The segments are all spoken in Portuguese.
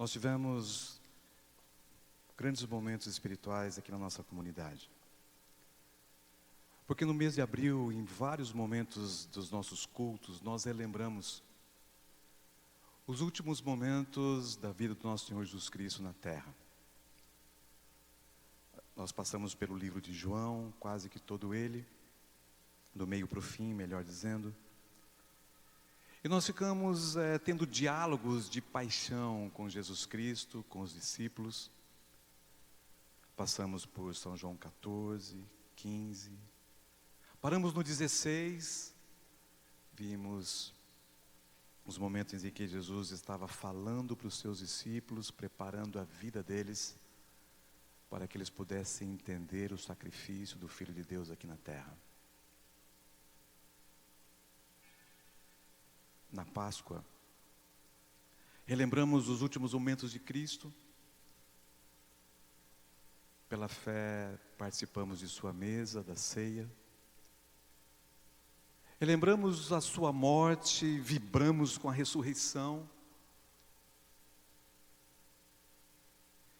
Nós tivemos grandes momentos espirituais aqui na nossa comunidade. Porque no mês de abril, em vários momentos dos nossos cultos, nós relembramos os últimos momentos da vida do nosso Senhor Jesus Cristo na terra. Nós passamos pelo livro de João, quase que todo ele, do meio para o fim, melhor dizendo. E nós ficamos tendo diálogos de paixão com Jesus Cristo, com os discípulos. Passamos por São João 14, 15. Paramos no 16. Vimos os momentos em que Jesus estava falando para os seus discípulos, preparando a vida deles, para que eles pudessem entender o sacrifício do Filho de Deus aqui na terra. Na Páscoa, relembramos os últimos momentos de Cristo. Pela fé, participamos de sua mesa, da ceia. Relembramos a sua morte, vibramos com a ressurreição.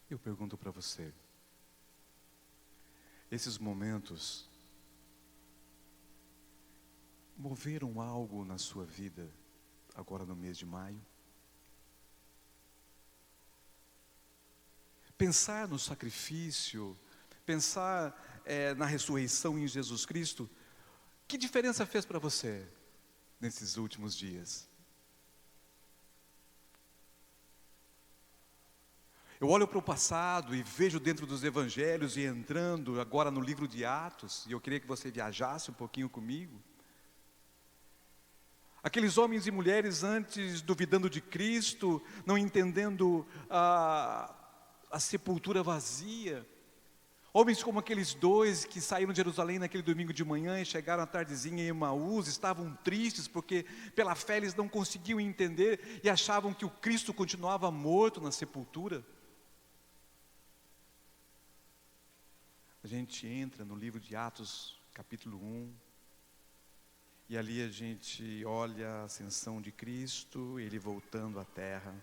Eu pergunto para você, esses momentos moveram algo na sua vida agora no mês de maio? Pensar no sacrifício, pensar na ressurreição em Jesus Cristo, que diferença fez para você nesses últimos dias? Eu olho para o passado e vejo dentro dos evangelhos e entrando agora no livro de Atos, e eu queria que você viajasse um pouquinho comigo. Aqueles homens e mulheres antes duvidando de Cristo, não entendendo a sepultura vazia. Homens como aqueles dois que saíram de Jerusalém naquele domingo de manhã e chegaram à tardezinha em Emaús, estavam tristes porque pela fé eles não conseguiam entender e achavam que o Cristo continuava morto na sepultura. A gente entra no livro de Atos, capítulo 1, e ali a gente olha a ascensão de Cristo, Ele voltando à terra.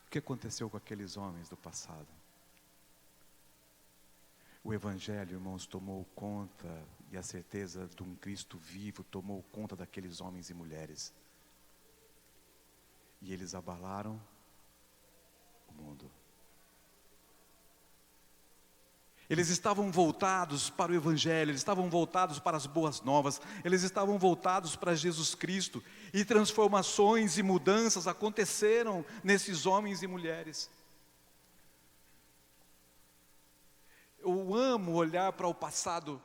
O que aconteceu com aqueles homens do passado? O Evangelho, irmãos, tomou conta, e a certeza de um Cristo vivo tomou conta daqueles homens e mulheres. E eles abalaram o mundo. Eles estavam voltados para o Evangelho, eles estavam voltados para as boas novas, eles estavam voltados para Jesus Cristo, e transformações e mudanças aconteceram nesses homens e mulheres. Eu amo olhar para o passado,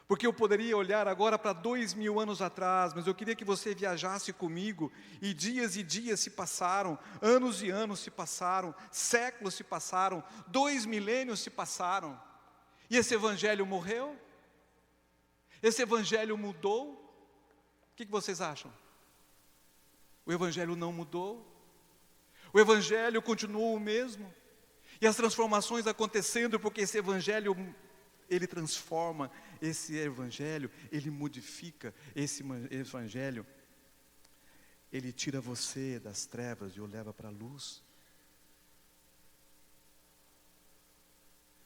porque eu poderia olhar agora para 2000 anos atrás, mas eu queria que você viajasse comigo, e dias se passaram, anos e anos se passaram, séculos se passaram, 2 milênios se passaram, e esse Evangelho morreu? Esse Evangelho mudou? O que vocês acham? O Evangelho não mudou? O Evangelho continuou o mesmo? E as transformações acontecendo porque esse Evangelho, ele transforma, esse Evangelho, ele modifica, esse Evangelho, ele tira você das trevas e o leva para a luz.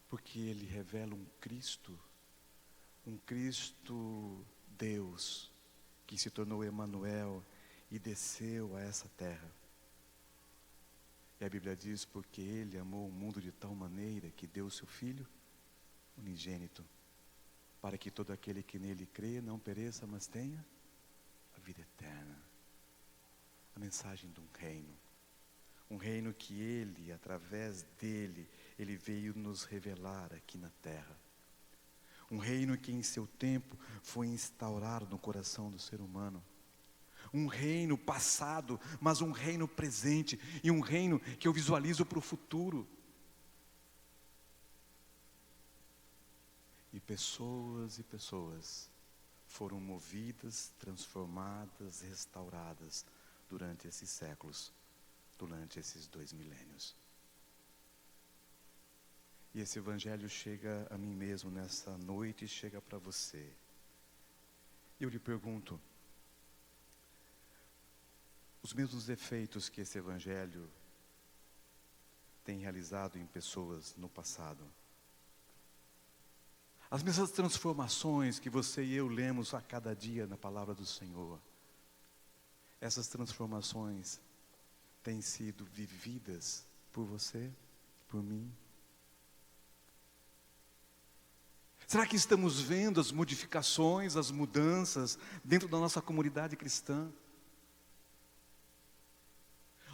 Porque ele revela um Cristo Deus, que se tornou Emanuel e desceu a essa terra. E a Bíblia diz, porque Ele amou o mundo de tal maneira que deu o seu Filho unigênito, para que todo aquele que nele crê não pereça, mas tenha a vida eterna. A mensagem de um reino que Ele, através dele, Ele veio nos revelar aqui na terra. Um reino que em seu tempo foi instaurado no coração do ser humano. Um reino passado, mas um reino presente, e um reino que eu visualizo para o futuro. E pessoas foram movidas, transformadas, restauradas durante esses séculos, durante esses 2 milênios. E esse Evangelho chega a mim mesmo nessa noite, chega para você. Eu lhe pergunto, os mesmos efeitos que esse Evangelho tem realizado em pessoas no passado. As mesmas transformações que você e eu lemos a cada dia na palavra do Senhor, essas transformações têm sido vividas por você, por mim? Será que estamos vendo as modificações, as mudanças dentro da nossa comunidade cristã?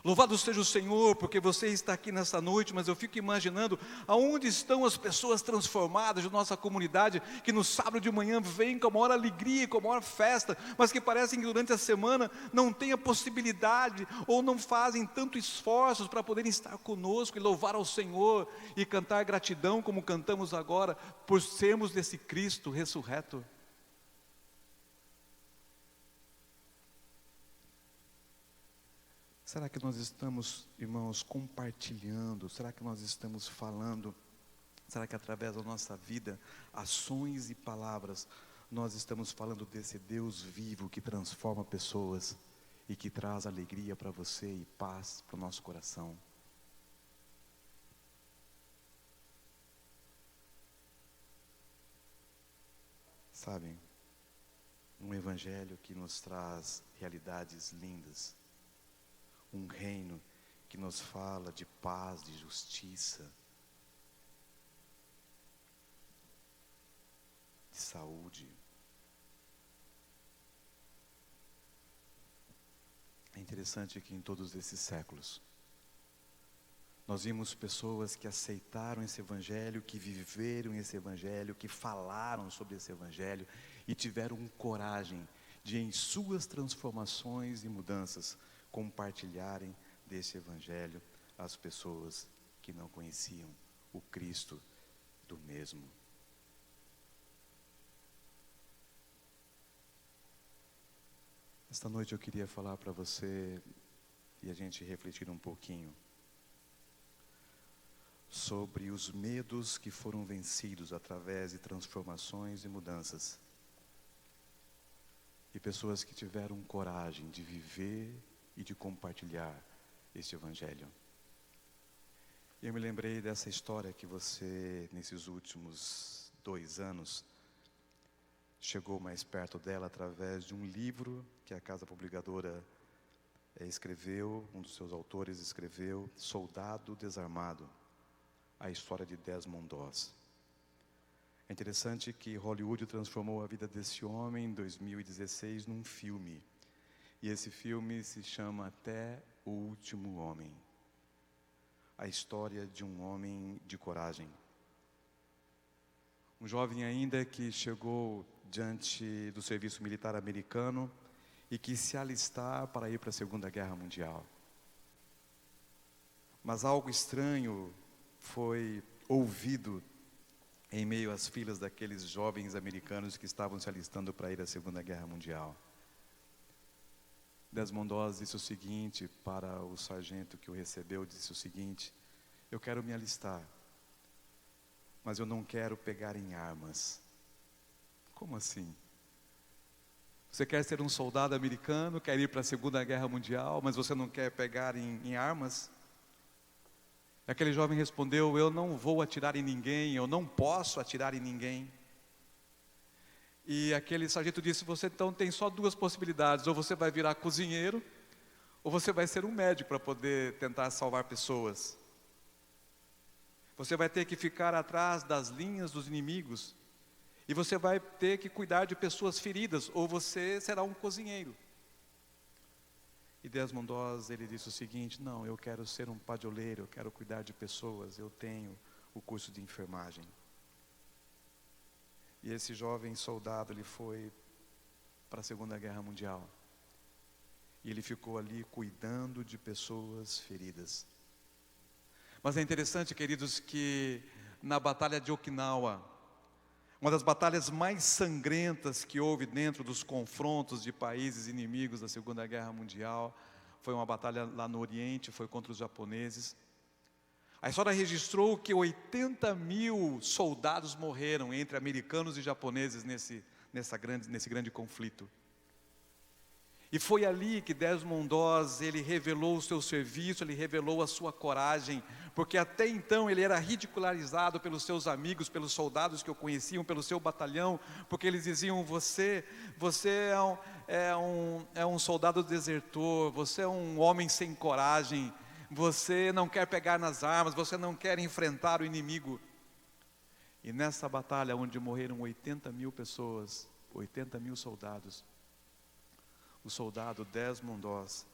Louvado seja o Senhor, porque você está aqui nessa noite, mas eu fico imaginando aonde estão as pessoas transformadas de nossa comunidade, que no sábado de manhã vêm com a maior alegria, com a maior festa, mas que parecem que durante a semana não têm a possibilidade, ou não fazem tanto esforços para poderem estar conosco e louvar ao Senhor, e cantar gratidão como cantamos agora, por sermos desse Cristo ressurreto. Será que nós estamos, irmãos, compartilhando? Será que nós estamos falando? Será que através da nossa vida, ações e palavras, nós estamos falando desse Deus vivo que transforma pessoas e que traz alegria para você e paz para o nosso coração? Sabem, um evangelho que nos traz realidades lindas, um reino que nos fala de paz, de justiça, de saúde. É interessante que em todos esses séculos, nós vimos pessoas que aceitaram esse evangelho, que viveram esse evangelho, que falaram sobre esse evangelho e tiveram coragem de, em suas transformações e mudanças, compartilharem desse evangelho às pessoas que não conheciam o Cristo do mesmo. Esta noite eu queria falar para você e a gente refletir um pouquinho sobre os medos que foram vencidos através de transformações e mudanças, e pessoas que tiveram coragem de viver e de compartilhar este evangelho. Eu me lembrei dessa história que você, nesses últimos 2 anos, chegou mais perto dela através de um livro que a Casa Publicadora escreveu, um dos seus autores escreveu, Soldado Desarmado, a história de Desmond Doss. É interessante que Hollywood transformou a vida desse homem em 2016 num filme. E esse filme se chama Até o Último Homem. A história de um homem de coragem. Um jovem ainda que chegou diante do serviço militar americano e quis se alistar para ir para a Segunda Guerra Mundial. Mas algo estranho foi ouvido em meio às filas daqueles jovens americanos que estavam se alistando para ir à Segunda Guerra Mundial. Desmond Doss disse o seguinte para o sargento que o recebeu, disse o seguinte: eu quero me alistar, mas eu não quero pegar em armas. Como assim? Você quer ser um soldado americano, quer ir para a Segunda Guerra Mundial, mas você não quer pegar em armas? Aquele jovem respondeu: eu não vou atirar em ninguém, eu não posso atirar em ninguém. E aquele sargento disse: você então tem só 2 possibilidades, ou você vai virar cozinheiro, ou você vai ser um médico para poder tentar salvar pessoas. Você vai ter que ficar atrás das linhas dos inimigos, e você vai ter que cuidar de pessoas feridas, ou você será um cozinheiro. E Desmond Doss, ele disse o seguinte: não, eu quero ser um padroeiro, eu quero cuidar de pessoas, eu tenho o curso de enfermagem. E esse jovem soldado, ele foi para a Segunda Guerra Mundial. E ele ficou ali cuidando de pessoas feridas. Mas é interessante, queridos, que na Batalha de Okinawa, uma das batalhas mais sangrentas que houve dentro dos confrontos de países inimigos da Segunda Guerra Mundial, foi uma batalha lá no Oriente, foi contra os japoneses. A história registrou que 80.000 soldados morreram entre americanos e japoneses nesse grande conflito. E foi ali que Desmond Doss, ele revelou o seu serviço, ele revelou a sua coragem, porque até então ele era ridicularizado pelos seus amigos, pelos soldados que o conheciam, pelo seu batalhão, porque eles diziam: você é um soldado desertor, você é um homem sem coragem, você não quer pegar nas armas, você não quer enfrentar o inimigo. E nessa batalha onde morreram 80 mil pessoas, 80 mil soldados, o soldado Desmond Doss,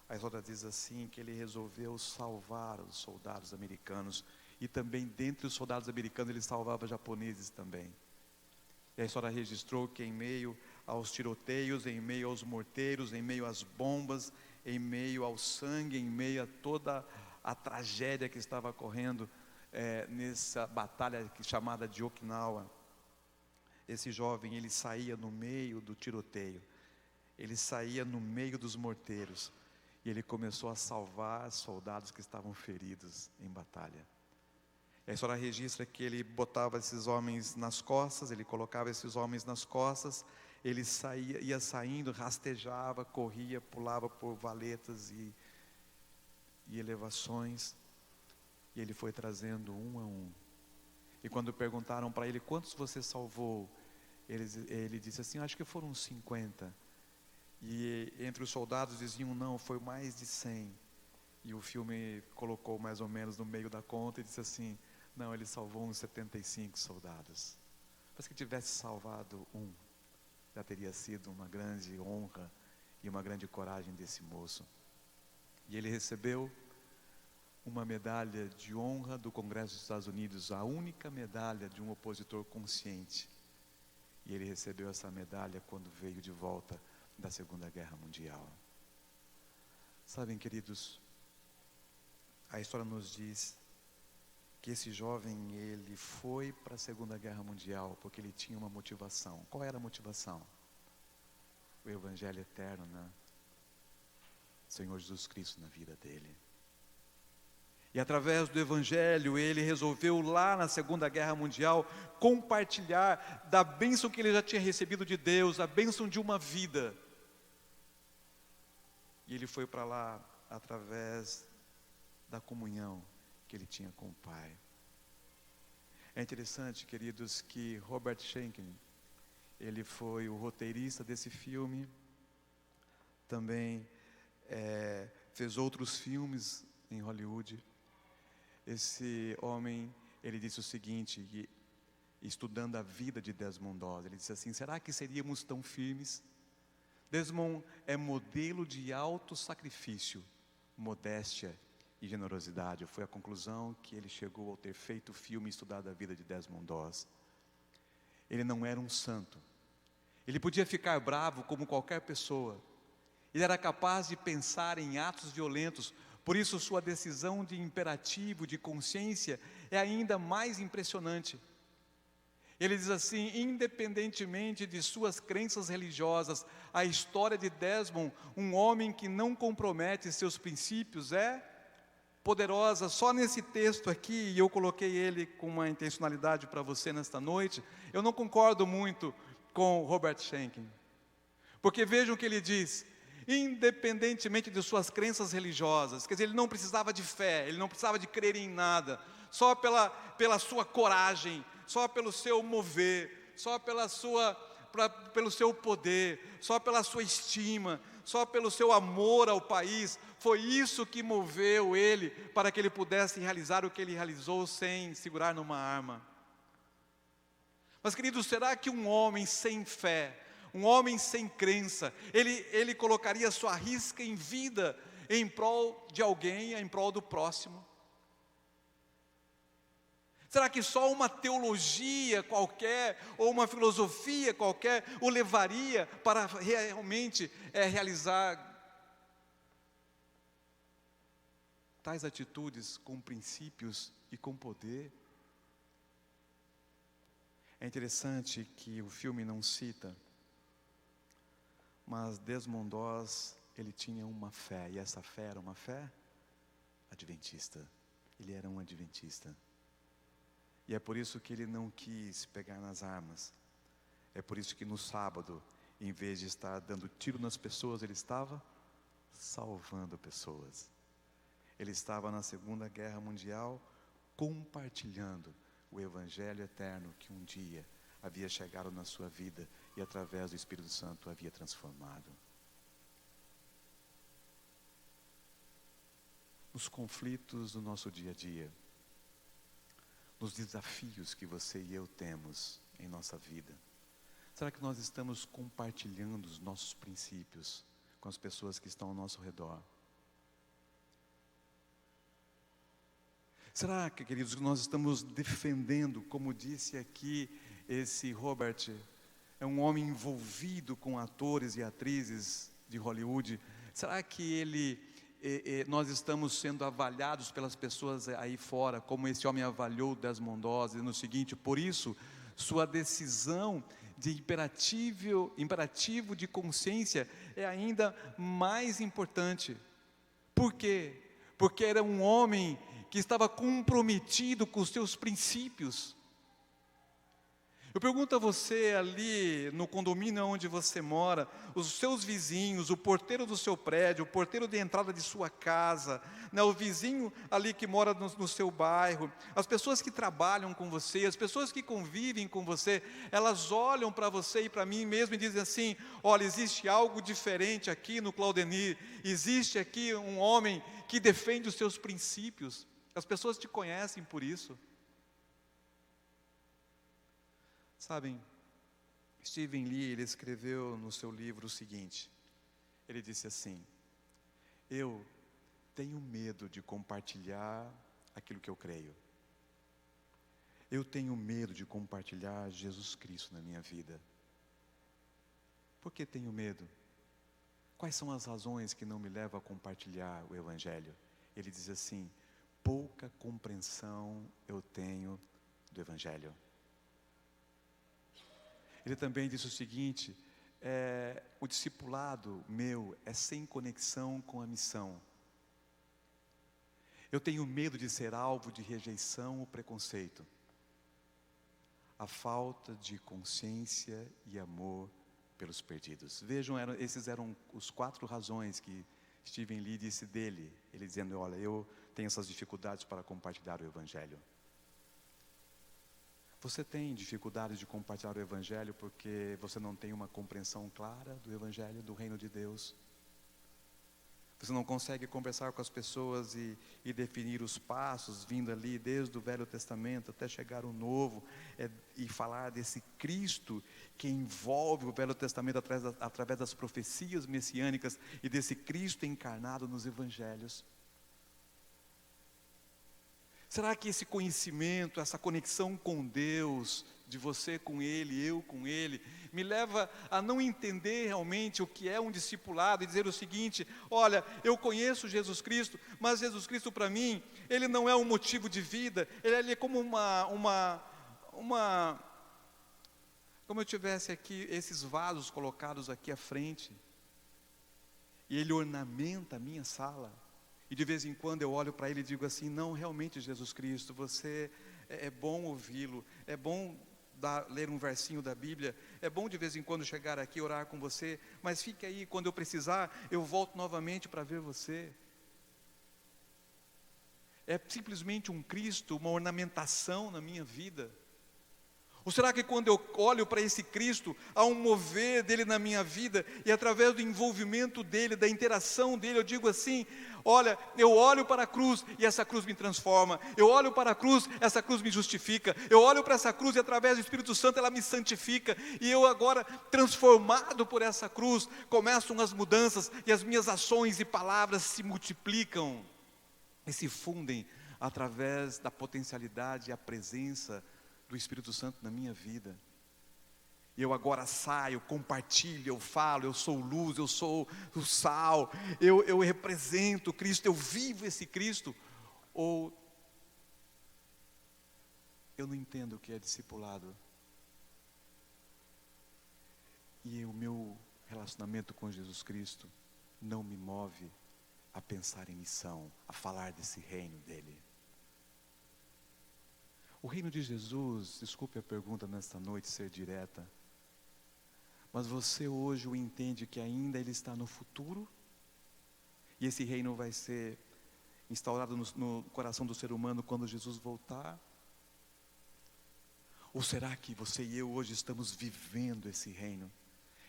a história diz assim, que ele resolveu salvar os soldados americanos, e também dentre os soldados americanos ele salvava japoneses também. E a história registrou que em meio aos tiroteios, em meio aos morteiros, em meio às bombas, em meio ao sangue, em meio a toda a tragédia que estava correndo nessa batalha chamada de Okinawa, esse jovem, ele saía no meio do tiroteio, ele saía no meio dos morteiros, e ele começou a salvar soldados que estavam feridos em batalha. A história registra que ele botava esses homens nas costas, ele colocava esses homens nas costas, ele saía, ia saindo, rastejava, corria, pulava por valetas e elevações, e ele foi trazendo um a um. E quando perguntaram para ele: quantos você salvou? Ele disse assim: acho que foram 50. E entre os soldados diziam: não, foi mais de 100. E o filme colocou mais ou menos no meio da conta e disse assim: não, ele salvou uns 75 soldados. Mas que tivesse salvado um, já teria sido uma grande honra e uma grande coragem desse moço. E ele recebeu uma medalha de honra do Congresso dos Estados Unidos, a única medalha de um opositor consciente. E ele recebeu essa medalha quando veio de volta da Segunda Guerra Mundial. Sabem, queridos, a história nos diz que esse jovem, ele foi para a Segunda Guerra Mundial porque ele tinha uma motivação. Qual era a motivação? O Evangelho eterno, né? Senhor Jesus Cristo na vida dele. E através do Evangelho, ele resolveu lá na Segunda Guerra Mundial compartilhar da bênção que ele já tinha recebido de Deus, a bênção de uma vida. E ele foi para lá através da comunhão que ele tinha com o Pai. É interessante, queridos, que Robert Schenken, ele foi o roteirista desse filme, também fez outros filmes em Hollywood. Esse homem, ele disse o seguinte, estudando a vida de Desmond Doss, ele disse assim: será que seríamos tão firmes? Desmond é modelo de alto sacrifício, modéstia e generosidade. Foi a conclusão que ele chegou ao ter feito o filme e estudado a vida de Desmond Doss. Ele não era um santo, ele podia ficar bravo como qualquer pessoa, ele era capaz de pensar em atos violentos. Por isso sua decisão de imperativo, de consciência, é ainda mais impressionante. Ele diz assim: independentemente de suas crenças religiosas, a história de Desmond, um homem que não compromete seus princípios, é poderosa. Só nesse texto aqui, e eu coloquei ele com uma intencionalidade para você nesta noite, eu não concordo muito com Robert Schenken, porque vejam o que ele diz: independentemente de suas crenças religiosas, quer dizer, ele não precisava de fé, ele não precisava de crer em nada, só pela sua coragem, só pelo seu mover, só pelo seu poder, só pela sua estima, só pelo seu amor ao país, foi isso que moveu ele para que ele pudesse realizar o que ele realizou sem segurar numa arma. Mas, queridos, será que um homem sem fé, um homem sem crença, ele colocaria sua risca em vida em prol de alguém, em prol do próximo? Será que só uma teologia qualquer, ou uma filosofia qualquer, o levaria para realmente realizar tais atitudes com princípios e com poder? É interessante que o filme não cita, mas Desmond Doss, ele tinha uma fé, e essa fé era uma fé adventista. Ele era um adventista. E é por isso que ele não quis pegar nas armas. É por isso que no sábado Em vez de estar dando tiro nas pessoas, ele estava salvando pessoas. Ele estava na Segunda Guerra Mundial compartilhando o Evangelho eterno que um dia havia chegado na sua vida e através do Espírito Santo havia transformado. Nos conflitos do nosso dia a dia, nos desafios que você e eu temos em nossa vida, será que nós estamos compartilhando os nossos princípios com as pessoas que estão ao nosso redor? Será que, queridos, nós estamos defendendo, como disse aqui esse Robert, é um homem envolvido com atores e atrizes de Hollywood, será que nós estamos sendo avaliados pelas pessoas aí fora, como esse homem avaliou Desmond Doss, no seguinte: por isso, sua decisão de imperativo de consciência é ainda mais importante. Por quê? Porque era um homem que estava comprometido com os seus princípios. Eu pergunto a você ali no condomínio onde você mora, os seus vizinhos, o porteiro do seu prédio, o porteiro de entrada de sua casa, né, o vizinho ali que mora no seu bairro, as pessoas que trabalham com você, as pessoas que convivem com você, elas olham para você e para mim mesmo e dizem assim: olha, existe algo diferente aqui no Claudenir, existe aqui um homem que defende os seus princípios. As pessoas te conhecem por isso. Sabem, Stephen Lee, ele escreveu no seu livro o seguinte, ele disse assim: eu tenho medo de compartilhar aquilo que eu creio. Eu tenho medo de compartilhar Jesus Cristo na minha vida. Por que tenho medo? Quais são as razões que não me levam a compartilhar o Evangelho? Ele diz assim: pouca compreensão eu tenho do Evangelho. Ele também disse o seguinte: o discipulado meu é sem conexão com a missão. Eu tenho medo de ser alvo de rejeição ou preconceito. A falta de consciência e amor pelos perdidos. Vejam, esses eram os 4 razões que Stephen Lee disse dele. Ele dizendo: olha, eu tenho essas dificuldades para compartilhar o Evangelho. Você tem dificuldades de compartilhar o Evangelho porque você não tem uma compreensão clara do Evangelho, do Reino de Deus? Você não consegue conversar com as pessoas e definir os passos, vindo ali desde o Velho Testamento até chegar o Novo, e falar desse Cristo que envolve o Velho Testamento através das profecias messiânicas e desse Cristo encarnado nos Evangelhos? Será que esse conhecimento, essa conexão com Deus, de você com Ele, eu com Ele, me leva a não entender realmente o que é um discipulado e dizer o seguinte: olha, eu conheço Jesus Cristo, mas Jesus Cristo para mim, Ele não é um motivo de vida, Ele é como como eu tivesse aqui esses vasos colocados aqui à frente, e Ele ornamenta a minha sala. E de vez em quando eu olho para ele e digo assim: não, realmente Jesus Cristo, você é bom ouvi-lo, é bom ler um versinho da Bíblia, é bom de vez em quando chegar aqui e orar com você, mas fique aí, quando eu precisar, eu volto novamente para ver você. É simplesmente um Cristo, uma ornamentação na minha vida? Ou será que quando eu olho para esse Cristo, há um mover dele na minha vida, e através do envolvimento dele, da interação dele, eu digo assim: olha, eu olho para a cruz e essa cruz me transforma, eu olho para a cruz, essa cruz me justifica, eu olho para essa cruz e através do Espírito Santo ela me santifica, e eu agora, transformado por essa cruz, começam as mudanças, e as minhas ações e palavras se multiplicam e se fundem através da potencialidade e a presença do Espírito Santo na minha vida. E eu agora saio, compartilho, eu falo, eu sou luz, eu sou o sal, eu represento Cristo, eu vivo esse Cristo. Ou eu não entendo o que é discipulado, e o meu relacionamento com Jesus Cristo não me move a pensar em missão, a falar desse reino dele. O reino de Jesus, desculpe a pergunta nesta noite ser direta, Mas você hoje o entende que ainda ele está no futuro? E esse reino vai ser instaurado no coração do ser humano quando Jesus voltar? Ou será que você e eu hoje estamos vivendo esse reino?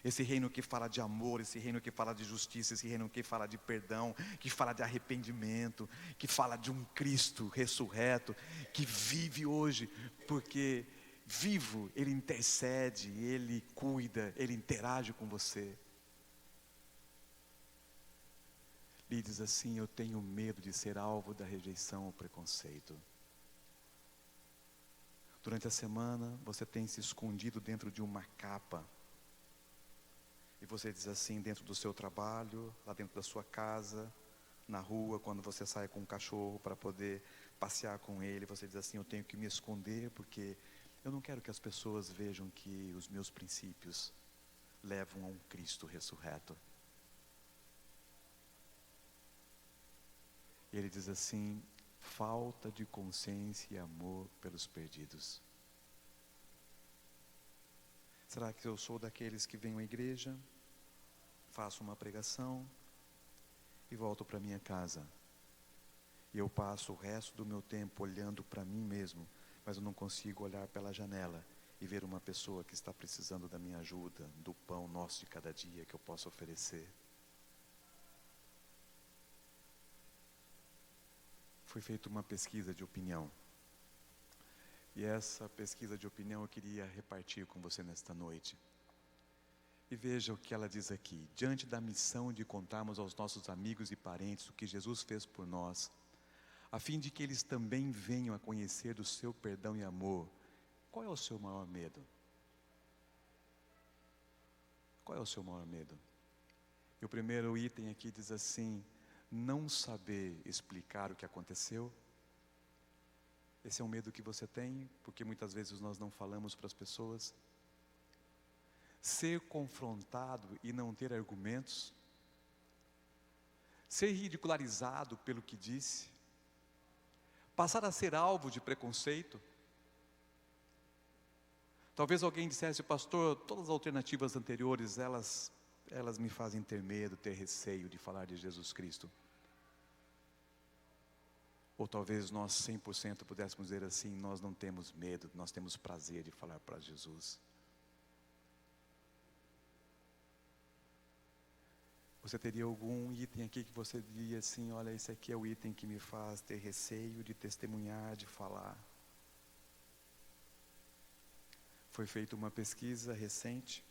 Esse reino que fala de amor, esse reino que fala de justiça, esse reino que fala de perdão, que fala de arrependimento, que fala de um Cristo ressurreto, que vive hoje, porque vivo, Ele intercede, Ele cuida, Ele interage com você. Ele diz assim: eu tenho medo de ser alvo da rejeição ou preconceito. Durante a semana, você tem se escondido dentro de uma capa. E você diz assim, dentro do seu trabalho, lá dentro da sua casa, na rua, quando você sai com um cachorro para poder passear com ele, você diz assim: eu tenho que me esconder porque eu não quero que as pessoas vejam que os meus princípios levam a um Cristo ressurreto. E ele diz assim: falta de consciência e amor pelos perdidos. Será que eu sou daqueles que venho à igreja, faço uma pregação e volto para minha casa? E eu passo o resto do meu tempo olhando para mim mesmo, mas eu não consigo olhar pela janela e ver uma pessoa que está precisando da minha ajuda, do pão nosso de cada dia que eu posso oferecer. Foi feita uma pesquisa de opinião. E essa pesquisa de opinião eu queria repartir com você nesta noite. E veja o que ela diz aqui: diante da missão de contarmos aos nossos amigos e parentes o que Jesus fez por nós, a fim de que eles também venham a conhecer do seu perdão e amor, qual é o seu maior medo? Qual é o seu maior medo? E o primeiro item aqui diz assim: não saber explicar o que aconteceu. Esse é um medo que você tem, porque muitas vezes nós não falamos para as pessoas. Ser confrontado e não ter argumentos. Ser ridicularizado pelo que disse. Passar a ser alvo de preconceito. Talvez alguém dissesse: pastor, todas as alternativas anteriores, elas me fazem ter medo, ter receio de falar de Jesus Cristo. Ou talvez nós 100% pudéssemos dizer assim: nós não temos medo, nós temos prazer de falar para Jesus. Você teria algum item aqui que você diria assim: olha, esse aqui é o item que me faz ter receio de testemunhar, de falar? Foi feita uma pesquisa recente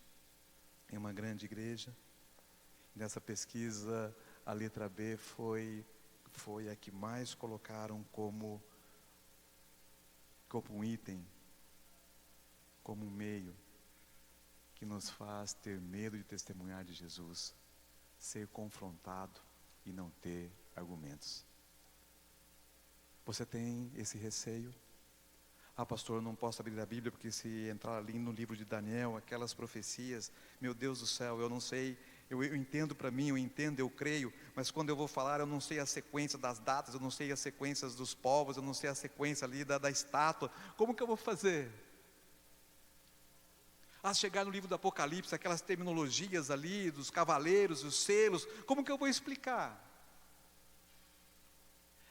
em uma grande igreja. Nessa pesquisa, a letra B foi a que mais colocaram como um item, como um meio que nos faz ter medo de testemunhar de Jesus, ser confrontado e não ter argumentos. Você tem esse receio? Ah, pastor, eu não posso abrir a Bíblia porque se entrar ali no livro de Daniel, aquelas profecias, meu Deus do céu, eu não sei. Eu entendo para mim, eu entendo, eu creio, mas quando eu vou falar, eu não sei a sequência das datas, eu não sei as sequências dos povos, eu não sei a sequência ali da estátua. Como que eu vou fazer? Chegar no livro do Apocalipse, aquelas terminologias ali, dos cavaleiros, os selos, como que eu vou explicar?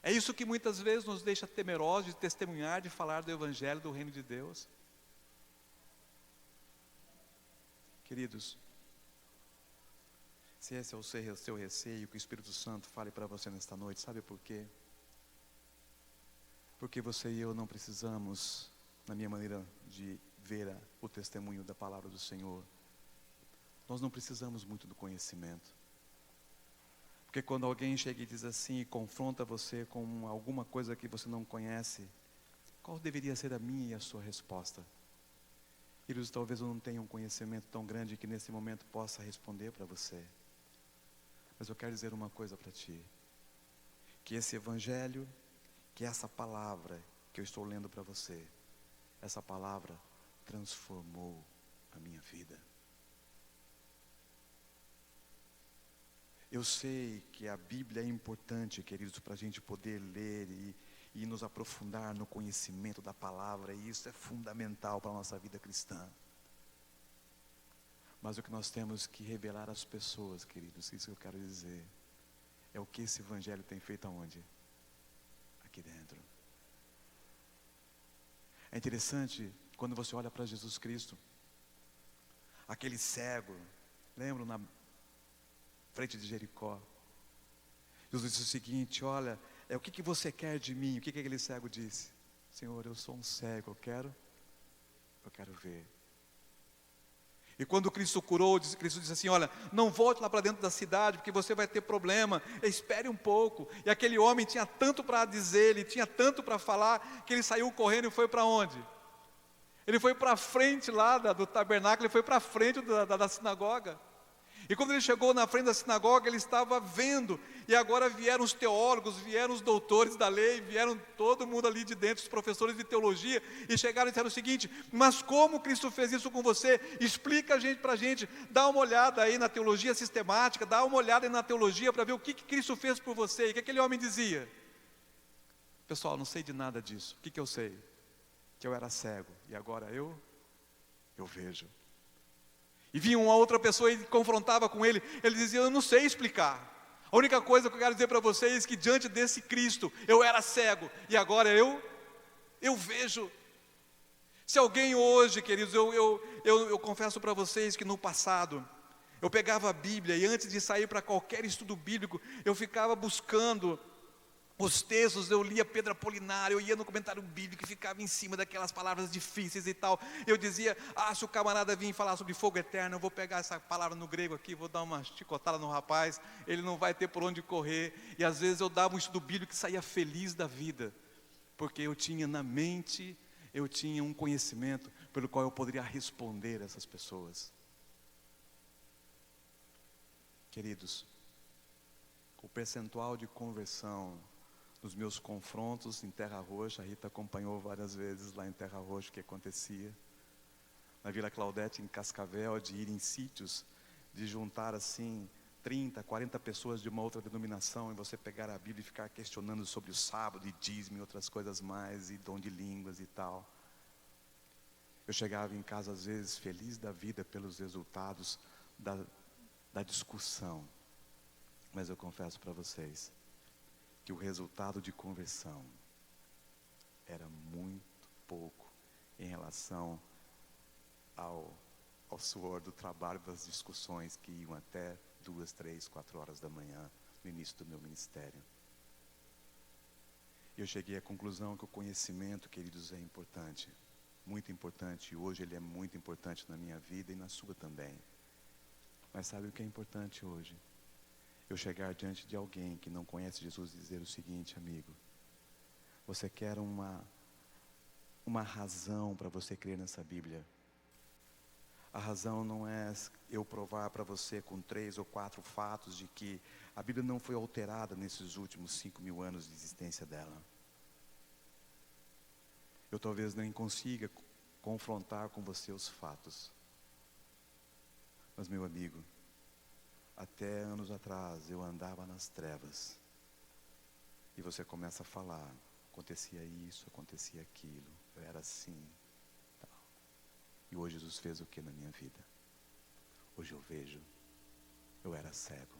É isso que muitas vezes nos deixa temerosos de testemunhar, de falar do Evangelho, do Reino de Deus. Queridos, se esse é o seu receio, que o Espírito Santo fale para você nesta noite, sabe por quê? Porque você e eu não precisamos, na minha maneira de ver o testemunho da palavra do Senhor, nós não precisamos muito do conhecimento. Porque quando alguém chega e diz assim, e confronta você com alguma coisa que você não conhece, qual deveria ser a minha e a sua resposta? Queridos, talvez eu não tenha um conhecimento tão grande que nesse momento possa responder para você. Mas eu quero dizer uma coisa para ti, que esse Evangelho, que essa palavra que eu estou lendo para você, essa palavra transformou a minha vida. Eu sei que a Bíblia é importante, queridos, para a gente poder ler e nos aprofundar no conhecimento da palavra, e isso é fundamental para a nossa vida cristã. Mas o que nós temos que revelar às pessoas, queridos, isso que eu quero dizer, é o que esse evangelho tem feito aonde? Aqui dentro. É interessante quando você olha para Jesus Cristo, aquele cego, lembram na frente de Jericó? Jesus disse o seguinte: olha, o que você quer de mim? O que aquele cego disse? Senhor, eu sou um cego, eu quero ver. E quando Cristo curou, Cristo disse assim: olha, não volte lá para dentro da cidade, porque você vai ter problema, espere um pouco. E aquele homem tinha tanto para dizer, ele tinha tanto para falar, que ele saiu correndo e foi para onde? Ele foi para frente lá do tabernáculo, ele foi para frente da sinagoga. E quando ele chegou na frente da sinagoga, ele estava vendo, e agora vieram os teólogos, vieram os doutores da lei, vieram todo mundo ali de dentro, os professores de teologia, e chegaram e disseram o seguinte: mas como Cristo fez isso com você? Explica para a gente, dá uma olhada aí na teologia sistemática, dá uma olhada aí na teologia para ver o que Cristo fez por você. E o que aquele homem dizia? Pessoal, não sei de nada disso. O que eu sei? Que eu era cego, e agora eu vejo. E vinha uma outra pessoa e confrontava com ele, ele dizia: eu não sei explicar. A única coisa que eu quero dizer para vocês é que diante desse Cristo, eu era cego, e agora eu vejo. Se alguém hoje, queridos, eu confesso para vocês que no passado, eu pegava a Bíblia, e antes de sair para qualquer estudo bíblico, eu ficava buscando os textos, eu lia Pedro Apolinário, eu ia no comentário bíblico e ficava em cima daquelas palavras difíceis e tal. Eu dizia: se o camarada vir falar sobre fogo eterno, eu vou pegar essa palavra no grego aqui, vou dar uma chicotada no rapaz, ele não vai ter por onde correr. E às vezes eu dava um estudo bíblico e saía feliz da vida, porque eu tinha na mente, eu tinha um conhecimento pelo qual eu poderia responder a essas pessoas. Queridos, o percentual de conversão nos meus confrontos em Terra Roxa, a Rita acompanhou várias vezes lá em Terra Roxa o que acontecia, na Vila Claudete, em Cascavel, de ir em sítios, de juntar assim 30, 40 pessoas de uma outra denominação, e você pegar a Bíblia e ficar questionando sobre o sábado, e dízimo e outras coisas mais, e dom de línguas e tal. Eu chegava em casa às vezes feliz da vida pelos resultados da discussão, mas eu confesso para vocês, que o resultado de conversão era muito pouco em relação ao suor do trabalho, das discussões que iam até 2, 3, 4 horas da manhã no início do meu ministério. Eu cheguei à conclusão que o conhecimento, queridos, é importante, muito importante, e hoje ele é muito importante na minha vida e na sua também. Mas sabe o que é importante hoje? Eu chegar diante de alguém que não conhece Jesus e dizer o seguinte: amigo, você quer uma razão para você crer nessa Bíblia? A razão não é eu provar para você com 3 ou 4 fatos de que a Bíblia não foi alterada nesses últimos 5.000 anos de existência dela. Eu talvez nem consiga confrontar com você os fatos, mas meu amigo, até anos atrás eu andava nas trevas, e você começa a falar: acontecia isso, acontecia aquilo, eu era assim, tal. E hoje Jesus fez o que na minha vida? Hoje eu vejo. Eu era cego,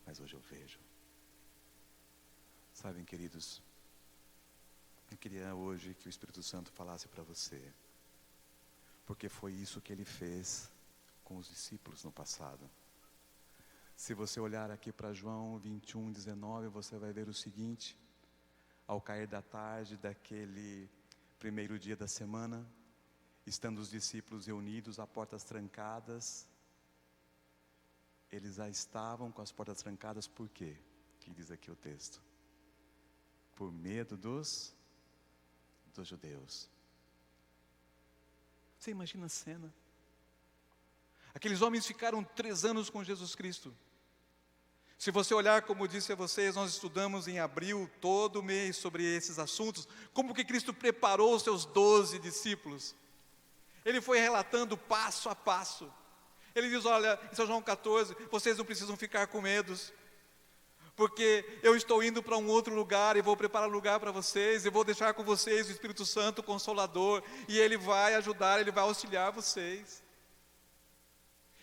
mas hoje eu vejo. Sabem, queridos, eu queria hoje que o Espírito Santo falasse para você, porque foi isso que ele fez com os discípulos no passado. Se você olhar aqui para João 21, 19, você vai ver o seguinte: ao cair da tarde daquele primeiro dia da semana, estando os discípulos reunidos, as portas trancadas, eles já estavam com as portas trancadas, por quê? Que diz aqui o texto: por medo dos judeus. Você imagina a cena? Aqueles homens ficaram 3 anos com Jesus Cristo. Se você olhar, como eu disse a vocês, nós estudamos em abril, todo mês, sobre esses assuntos, como que Cristo preparou os seus 12 discípulos. Ele foi relatando passo a passo. Ele diz: olha, em São João 14, vocês não precisam ficar com medos, porque eu estou indo para um outro lugar, e vou preparar lugar para vocês, e vou deixar com vocês o Espírito Santo, o Consolador, e Ele vai ajudar, Ele vai auxiliar vocês.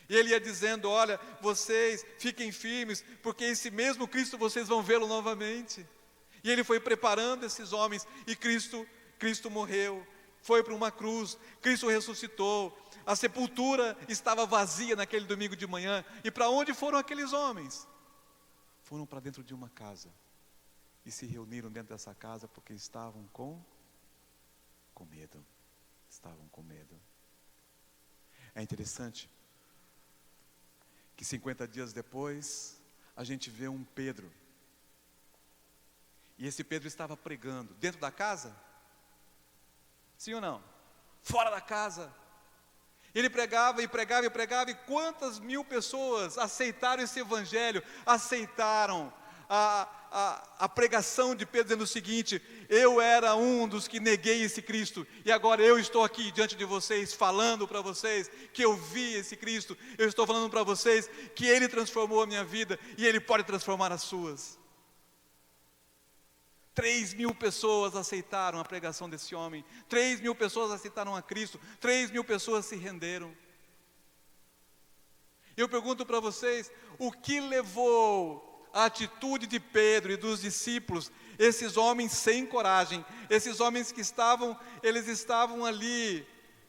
E ele ia dizendo: olha, vocês fiquem firmes, porque esse mesmo Cristo vocês vão vê-lo novamente. E ele foi preparando esses homens, e Cristo morreu, foi para uma cruz, Cristo ressuscitou, a sepultura estava vazia naquele domingo de manhã. E para onde foram aqueles homens? Foram para dentro de uma casa, e se reuniram dentro dessa casa porque estavam com medo. Estavam com medo. É interessante que 50 dias depois, a gente vê um Pedro. E esse Pedro estava pregando dentro da casa? Sim ou não? Fora da casa. Ele pregava e pregava e pregava, e quantas mil pessoas aceitaram esse evangelho, aceitaram a pregação de Pedro, dizendo o seguinte: eu era um dos que neguei esse Cristo, e agora eu estou aqui diante de vocês, falando para vocês que eu vi esse Cristo, eu estou falando para vocês que Ele transformou a minha vida, e Ele pode transformar as suas. 3.000 pessoas aceitaram a pregação desse homem, 3.000 pessoas aceitaram a Cristo, 3.000 pessoas se renderam. Eu pergunto para vocês, o que levou a atitude de Pedro e dos discípulos, esses homens sem coragem, esses homens que eles estavam ali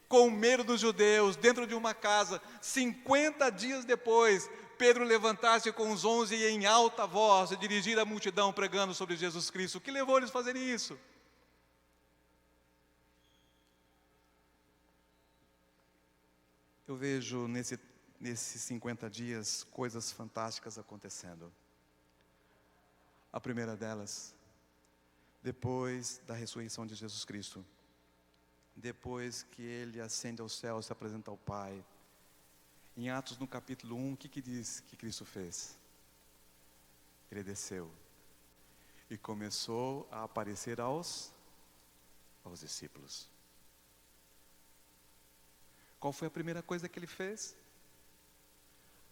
com medo dos judeus, dentro de uma casa, 50 dias depois, Pedro levantar-se com os 11 e em alta voz se dirigir à multidão pregando sobre Jesus Cristo. O que levou eles a fazerem isso? Eu vejo nesses 50 dias coisas fantásticas acontecendo. A primeira delas, depois da ressurreição de Jesus Cristo, depois que Ele ascende ao céu, se apresenta ao Pai, em Atos no capítulo 1, o que diz que Cristo fez? Ele desceu e começou a aparecer aos discípulos. Qual foi a primeira coisa que Ele fez?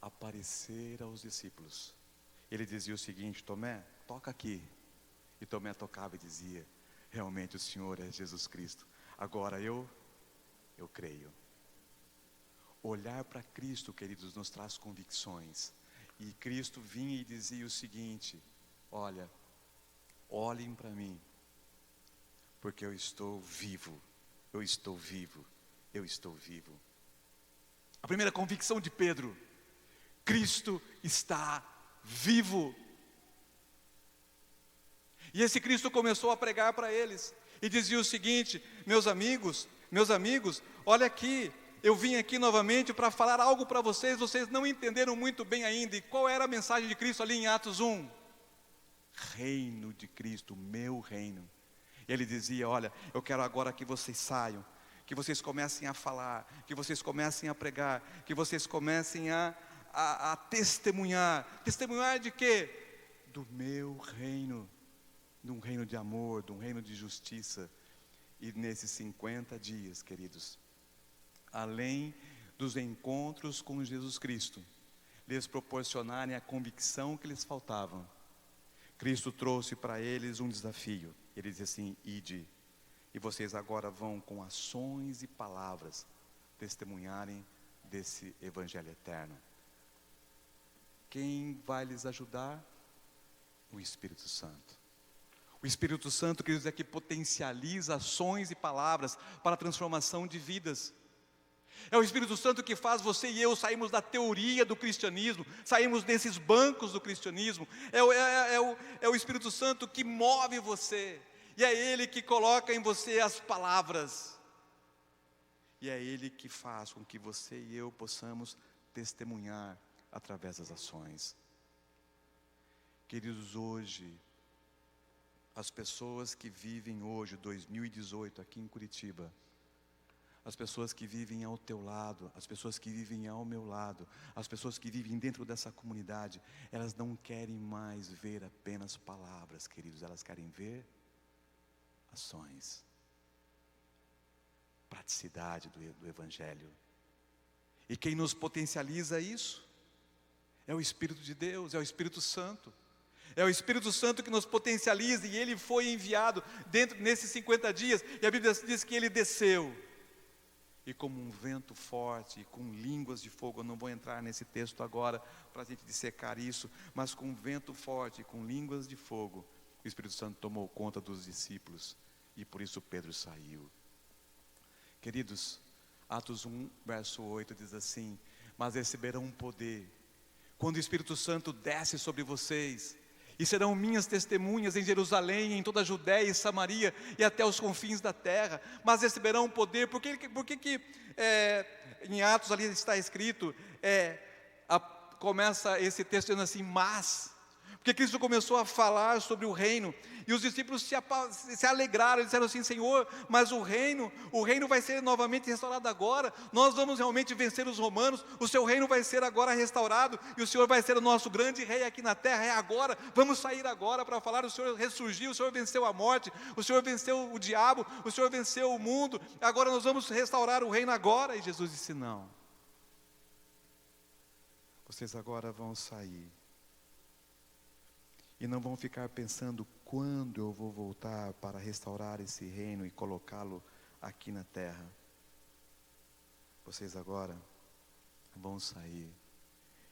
Aparecer aos discípulos. Ele dizia o seguinte: Tomé, toca aqui. E Tomé tocava e dizia: realmente o Senhor é Jesus Cristo. Agora eu creio. Olhar para Cristo, queridos, nos traz convicções. E Cristo vinha e dizia o seguinte: olha, olhem para mim, porque eu estou vivo, eu estou vivo, eu estou vivo. A primeira convicção de Pedro: Cristo está vivo. E esse Cristo começou a pregar para eles, e dizia o seguinte: meus amigos, olha aqui, eu vim aqui novamente para falar algo para vocês, vocês não entenderam muito bem ainda. E qual era a mensagem de Cristo ali em Atos 1? Reino de Cristo, meu reino. E ele dizia: olha, eu quero agora que vocês saiam, que vocês comecem a falar, que vocês comecem a pregar, que vocês comecem a testemunhar. Testemunhar de quê? Do meu reino, de um reino de amor, de um reino de justiça. E nesses 50 dias, queridos, além dos encontros com Jesus Cristo, lhes proporcionarem a convicção que lhes faltava, Cristo trouxe para eles um desafio. Ele disse assim: ide, e vocês agora vão com ações e palavras testemunharem desse evangelho eterno. Quem vai lhes ajudar? O Espírito Santo. O Espírito Santo, queridos, é que potencializa ações e palavras para a transformação de vidas. É o Espírito Santo que faz você e eu sairmos da teoria do cristianismo, sairmos desses bancos do cristianismo. É o Espírito Santo que move você, e é Ele que coloca em você as palavras, e é Ele que faz com que você e eu possamos testemunhar através das ações. Queridos, hoje, as pessoas que vivem hoje, 2018, aqui em Curitiba, as pessoas que vivem ao teu lado, as pessoas que vivem ao meu lado, as pessoas que vivem dentro dessa comunidade, elas não querem mais ver apenas palavras, queridos, elas querem ver ações, praticidade do Evangelho. E quem nos potencializa isso? É o Espírito de Deus, é o Espírito Santo. É o Espírito Santo que nos potencializa, e Ele foi enviado nesses 50 dias, e a Bíblia diz que Ele desceu. e como um vento forte, e com línguas de fogo. Eu não vou entrar nesse texto agora para a gente dissecar isso, mas com um vento forte e com línguas de fogo, o Espírito Santo tomou conta dos discípulos, e por isso Pedro saiu. Queridos, Atos 1, verso 8 diz assim: mas receberão um poder, quando o Espírito Santo desce sobre vocês, e serão minhas testemunhas em Jerusalém, em toda a Judéia e Samaria, e até os confins da terra. Mas receberão poder. Por que em Atos ali está escrito, começa esse texto dizendo assim, mas? Porque Cristo começou a falar sobre o reino, e os discípulos se alegraram, disseram assim: Senhor, mas o reino vai ser novamente restaurado agora, nós vamos realmente vencer os romanos, o seu reino vai ser agora restaurado, e o Senhor vai ser o nosso grande rei aqui na terra, é agora, vamos sair agora para falar, o Senhor ressurgiu, o Senhor venceu a morte, o Senhor venceu o diabo, o Senhor venceu o mundo, agora nós vamos restaurar o reino agora. E Jesus disse: não, vocês agora vão sair, e não vão ficar pensando quando eu vou voltar para restaurar esse reino e colocá-lo aqui na terra. Vocês agora vão sair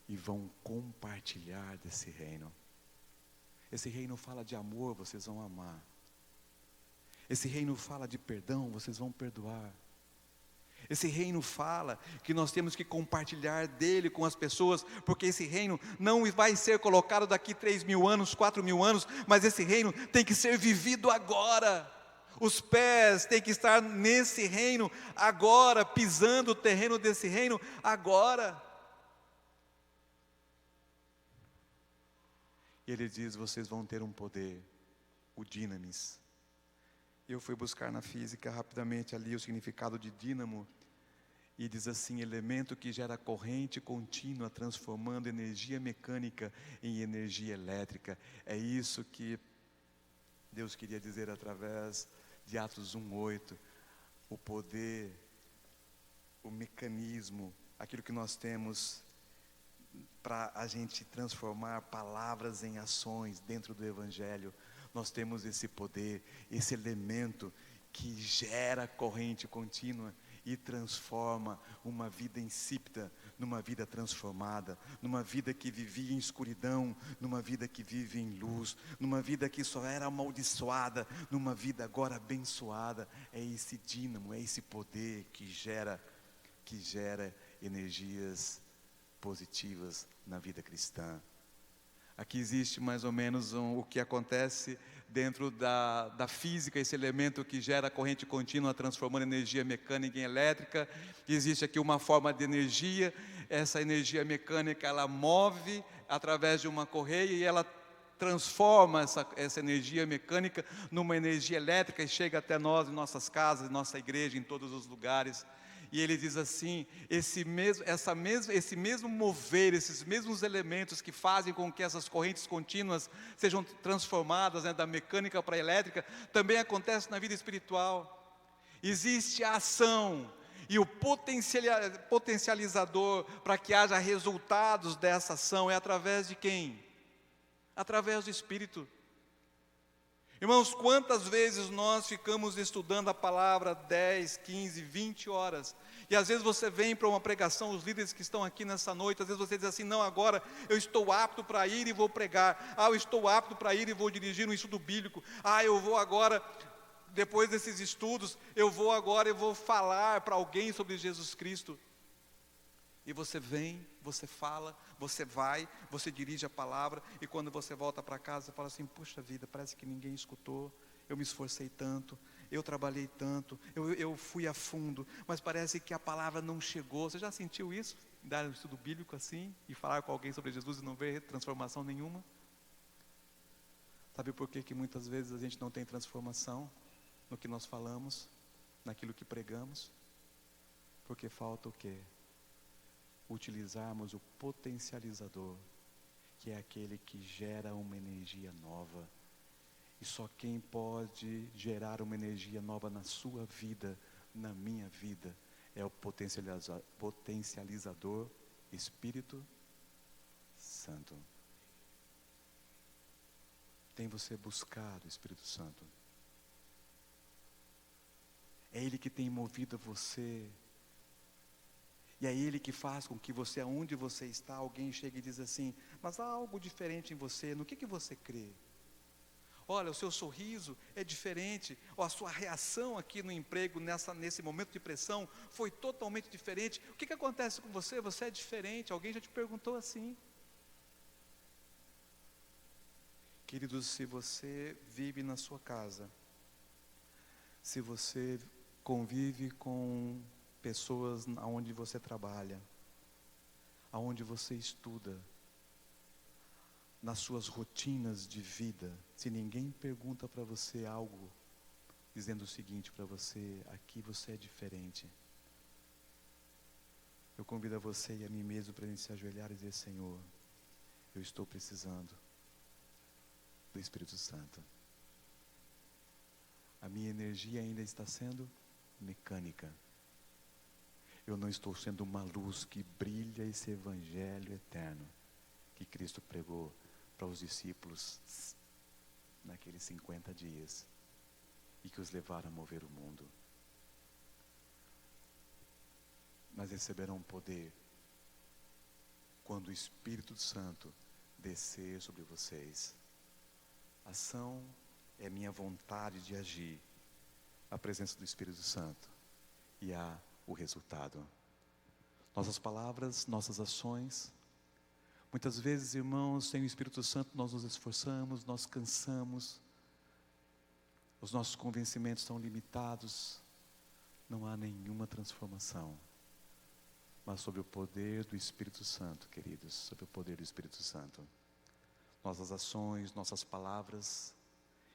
e vão compartilhar desse reino. Esse reino fala de amor, vocês vão amar. Esse reino fala de perdão, vocês vão perdoar. Esse reino fala que nós temos que compartilhar dele com as pessoas, porque esse reino não vai ser colocado daqui 3.000 anos, 4.000 anos, mas esse reino tem que ser vivido agora. Os pés têm que estar nesse reino agora, pisando o terreno desse reino agora. E ele diz: vocês vão ter um poder, o dinamis. Eu fui buscar na física rapidamente ali o significado de dínamo, e diz assim: elemento que gera corrente contínua, transformando energia mecânica em energia elétrica. É isso que Deus queria dizer através de Atos 1:8. O poder, o mecanismo, aquilo que nós temos para a gente transformar palavras em ações dentro do Evangelho. Nós temos esse poder, esse elemento que gera corrente contínua e transforma uma vida insípida numa vida transformada, numa vida que vivia em escuridão, numa vida que vive em luz, numa vida que só era amaldiçoada, numa vida agora abençoada. É esse dínamo, é esse poder que gera energias positivas na vida cristã. Aqui existe mais ou menos o que acontece dentro da física, esse elemento que gera corrente contínua, transformando energia mecânica em elétrica. Existe aqui uma forma de energia, essa energia mecânica ela move através de uma correia e ela transforma essa energia mecânica numa energia elétrica e chega até nós, em nossas casas, em nossa igreja, em todos os lugares. E ele diz assim: esse mesmo mover, esses mesmos elementos que fazem com que essas correntes contínuas sejam transformadas, da mecânica para a elétrica, também acontece na vida espiritual. Existe a ação e o potencializador para que haja resultados dessa ação é através de quem? Através do Espírito. Irmãos, quantas vezes nós ficamos estudando a palavra 10, 15, 20 horas, e às vezes você vem para uma pregação, os líderes que estão aqui nessa noite, às vezes você diz assim: não, agora eu estou apto para ir e vou pregar, eu estou apto para ir e vou dirigir um estudo bíblico, eu vou agora, depois desses estudos, eu vou falar para alguém sobre Jesus Cristo. E você vem, você fala, você vai, você dirige a palavra, e quando você volta para casa, você fala assim: puxa vida, parece que ninguém escutou, eu me esforcei tanto, eu trabalhei tanto, eu fui a fundo, mas parece que a palavra não chegou. Você já sentiu isso? Dar um estudo bíblico assim, e falar com alguém sobre Jesus e não ver transformação nenhuma? Sabe por que muitas vezes a gente não tem transformação no que nós falamos, naquilo que pregamos? Porque falta o quê? Utilizarmos o potencializador, que é aquele que gera uma energia nova. E só quem pode gerar uma energia nova na sua vida, na minha vida, é o potencializador Espírito Santo. Tem você buscado o Espírito Santo? É Ele que tem movido você E é Ele que faz com que você, aonde você está, alguém chegue e diz assim: mas há algo diferente em você, no que você crê? Olha, o seu sorriso é diferente, ou a sua reação aqui no emprego, nesse momento de pressão, foi totalmente diferente. O que acontece com você? Você é diferente, alguém já te perguntou assim. Queridos, se você vive na sua casa, se você convive com pessoas onde você trabalha, aonde você estuda, nas suas rotinas de vida, se ninguém pergunta para você algo, dizendo o seguinte para você: aqui você é diferente, eu convido a você e a mim mesmo para a gente se ajoelhar e dizer: Senhor, eu estou precisando do Espírito Santo. A minha energia ainda está sendo mecânica. Eu não estou sendo uma luz que brilha esse evangelho eterno que Cristo pregou para os discípulos naqueles 50 dias e que os levaram a mover o mundo. Mas receberão poder quando o Espírito Santo descer sobre vocês. Ação é minha vontade de agir, a presença do Espírito Santo, e há o resultado. Nossas palavras, nossas ações. Muitas vezes, irmãos, sem o Espírito Santo nós nos esforçamos, nós cansamos, os nossos convencimentos são limitados, não há nenhuma transformação. Mas sob o poder do Espírito Santo, queridos, sob o poder do Espírito Santo, nossas ações, nossas palavras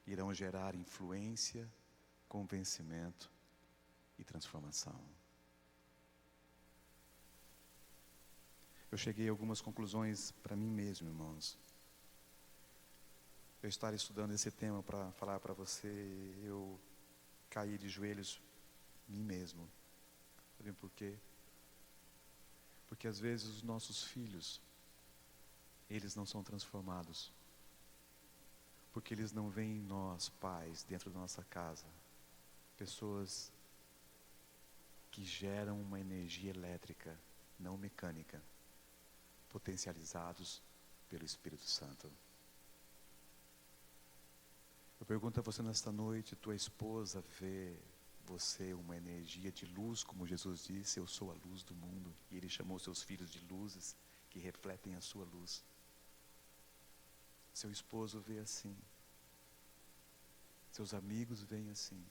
irão gerar influência, convencimento e transformação. Eu cheguei a algumas conclusões para mim mesmo, irmãos. Eu estar estudando esse tema para falar para você, eu caí de joelhos em mim mesmo. Sabem por quê? Porque às vezes os nossos filhos, eles não são transformados. Porque eles não veem em nós, pais, dentro da nossa casa, pessoas que geram uma energia elétrica, não mecânica, potencializados pelo Espírito Santo. Eu pergunto a você nesta noite: tua esposa vê você uma energia de luz, como Jesus disse: eu sou a luz do mundo, e Ele chamou seus filhos de luzes que refletem a sua luz. Seu esposo vê assim, seus amigos veem assim.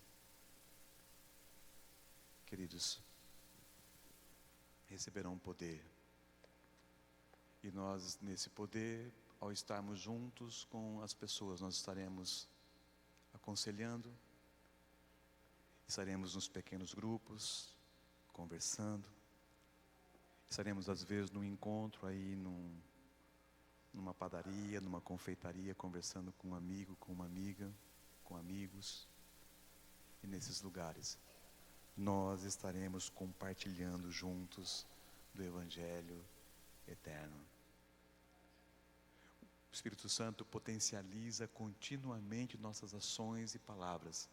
Queridos, receberão poder. E nós, nesse poder, ao estarmos juntos com as pessoas, nós estaremos aconselhando, estaremos nos pequenos grupos, conversando, estaremos às vezes num encontro aí, numa padaria, numa confeitaria, conversando com um amigo, com uma amiga, com amigos. E nesses lugares, nós estaremos compartilhando juntos do Evangelho eterno. O Espírito Santo potencializa continuamente nossas ações e palavras,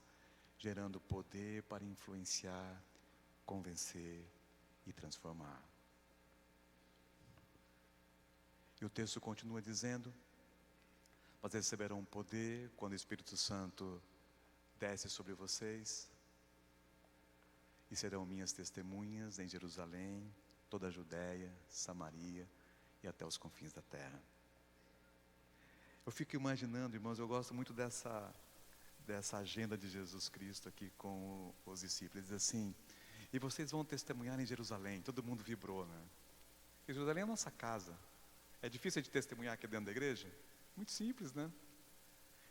gerando poder para influenciar, convencer e transformar. E o texto continua dizendo: mas receberão poder quando o Espírito Santo desce sobre vocês, e serão minhas testemunhas em Jerusalém, toda a Judéia, Samaria e até os confins da terra. Eu fico imaginando, irmãos, eu gosto muito dessa agenda de Jesus Cristo aqui com os discípulos. Ele diz assim: e vocês vão testemunhar em Jerusalém. Todo mundo vibrou, né? E Jerusalém é a nossa casa. É difícil de testemunhar aqui dentro da igreja? Muito simples, né?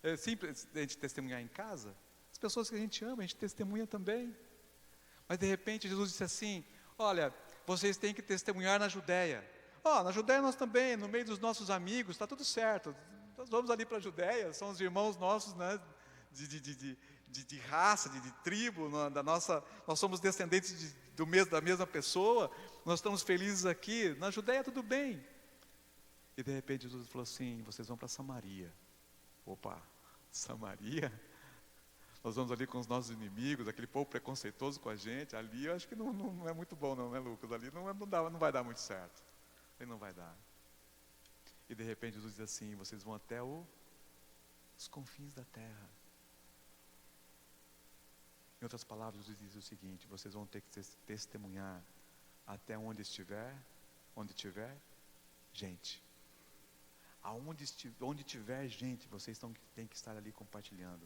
É simples a gente testemunhar em casa. As pessoas que a gente ama, a gente testemunha também. Mas de repente Jesus disse assim: olha, vocês têm que testemunhar na Judéia. Na Judéia nós também, no meio dos nossos amigos, está tudo certo. Nós vamos ali para a Judéia, são os irmãos nossos, né, de raça, de tribo, nós somos descendentes da mesma pessoa, nós estamos felizes aqui. Na Judéia tudo bem. E de repente Jesus falou assim: vocês vão para Samaria. Opa, Samaria? Nós vamos ali com os nossos inimigos, aquele povo preconceituoso com a gente, ali eu acho que não é muito bom não, né, Lucas? Ali não vai dar muito certo. Ali não vai dar. E de repente Jesus diz assim, vocês vão até os confins da terra. Em outras palavras, Jesus diz o seguinte, vocês vão ter que testemunhar até onde tiver gente. Onde tiver gente, vocês têm que estar ali compartilhando.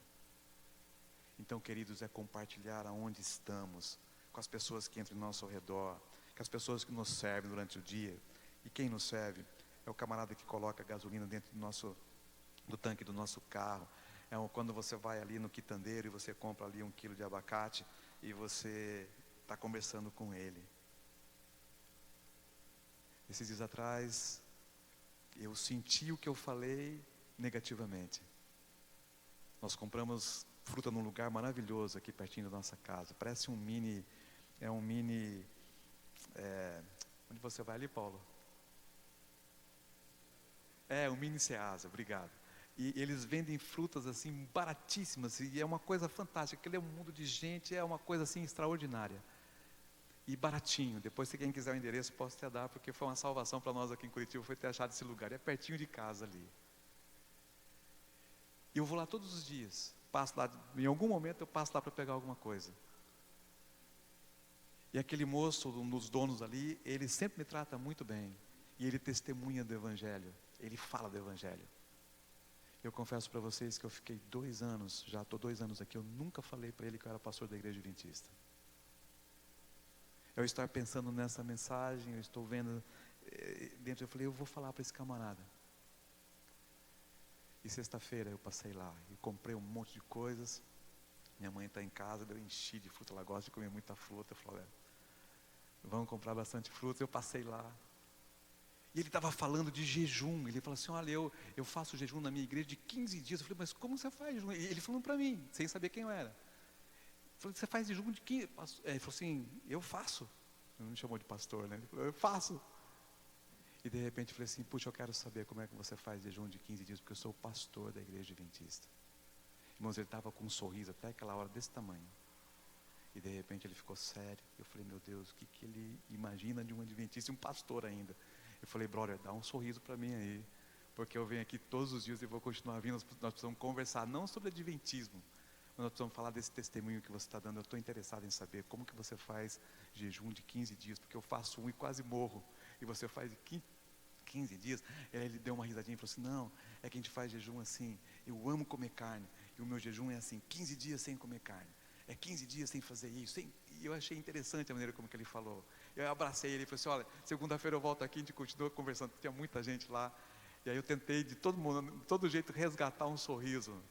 Então, queridos, é compartilhar aonde estamos, com as pessoas que entram ao nosso redor, com as pessoas que nos servem durante o dia. E quem nos serve é o camarada que coloca gasolina dentro do tanque do nosso carro. Quando você vai ali no quitandeiro e você compra ali 1 quilo de abacate e você está conversando com ele. Esses dias atrás, eu senti o que eu falei negativamente. Nós compramos fruta num lugar maravilhoso aqui pertinho da nossa casa. Parece um mini, onde você vai ali, Paulo? Um mini Ceasa, obrigado. E eles vendem frutas assim baratíssimas, e é uma coisa fantástica, aquele é um mundo de gente, é uma coisa assim extraordinária. E baratinho. Depois, se quem quiser o endereço, posso te dar, porque foi uma salvação para nós aqui em Curitiba, foi ter achado esse lugar, é pertinho de casa ali. E eu vou lá todos os dias, passo lá, em algum momento eu passo lá para pegar alguma coisa. E aquele moço, um dos donos ali, ele sempre me trata muito bem, e ele testemunha do Evangelho, ele fala do Evangelho. Eu confesso para vocês que eu fiquei 2 anos, já estou 2 anos aqui, eu nunca falei para ele que eu era pastor da igreja adventista. Eu estar pensando nessa mensagem, eu estou vendo dentro, eu falei, eu vou falar para esse camarada. E sexta-feira eu passei lá, e comprei um monte de coisas. Minha mãe está em casa, eu enchi de fruta, ela gosta de comer muita fruta. Eu falei, vamos comprar bastante fruta. Eu passei lá. E ele estava falando de jejum. Ele falou assim, olha, eu faço jejum na minha igreja de 15 dias. Eu falei, mas como você faz jejum? E ele falou para mim, sem saber quem eu era. Eu falei, você faz jejum de 15? Ele falou assim, eu faço. Ele não me chamou de pastor, né? Ele falou, eu faço. E de repente eu falei assim, puxa, eu quero saber como é que você faz jejum de 15 dias, porque eu sou o pastor da igreja adventista. Irmãos, ele estava com um sorriso até aquela hora desse tamanho. E de repente ele ficou sério. Eu falei, meu Deus, o que ele imagina de um adventista e um pastor ainda? Eu falei, brother, dá um sorriso para mim aí, porque eu venho aqui todos os dias e vou continuar vindo. Nós precisamos conversar, não sobre adventismo, mas nós precisamos falar desse testemunho que você está dando. Eu estou interessado em saber como que você faz jejum de 15 dias, porque eu faço um e quase morro, e você faz de 15 dias. Aí ele deu uma risadinha e falou assim, não, é que a gente faz jejum assim, eu amo comer carne, e o meu jejum é assim, 15 dias sem comer carne, é 15 dias sem fazer isso, e eu achei interessante a maneira como que ele falou. Eu abracei ele e falei assim, olha, segunda-feira eu volto aqui, a gente continua conversando, tinha muita gente lá, e aí eu tentei de todo jeito resgatar um sorriso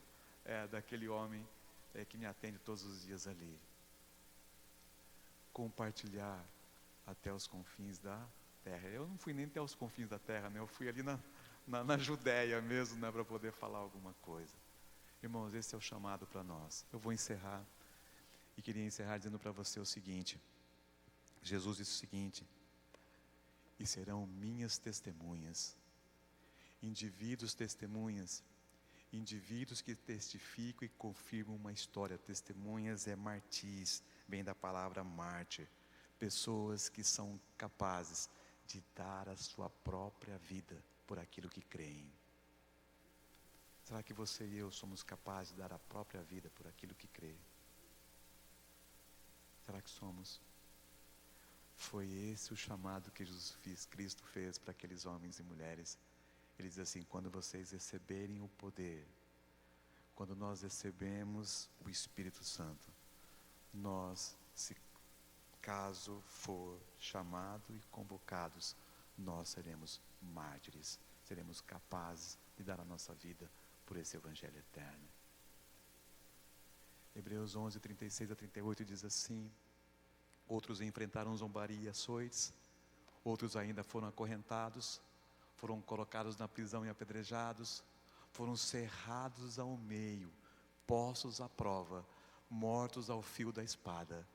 daquele homem que me atende todos os dias ali. Compartilhar até os confins da terra. Eu não fui nem até os confins da terra, né? Eu fui ali na Judéia mesmo, né, para poder falar alguma coisa. Irmãos, esse é o chamado para nós. Eu vou encerrar, e queria encerrar dizendo para você o seguinte. Jesus disse o seguinte, e serão minhas testemunhas. Indivíduos testemunhas, indivíduos que testificam e confirmam uma história. Testemunhas é martis, vem da palavra mártir. Pessoas que são capazes de dar a sua própria vida por aquilo que creem. Será que você e eu somos capazes de dar a própria vida por aquilo que crê? Será que somos? Foi esse o chamado que Cristo fez para aqueles homens e mulheres. Ele diz assim, quando vocês receberem o poder, quando nós recebemos o Espírito Santo, nós, se caso for chamado e convocados, nós seremos mártires, seremos capazes de dar a nossa vida por esse Evangelho eterno. Hebreus 11, 36 a 38 diz assim, outros enfrentaram zombaria e açoites, outros ainda foram acorrentados, foram colocados na prisão e apedrejados, foram cerrados ao meio, postos à prova, mortos ao fio da espada,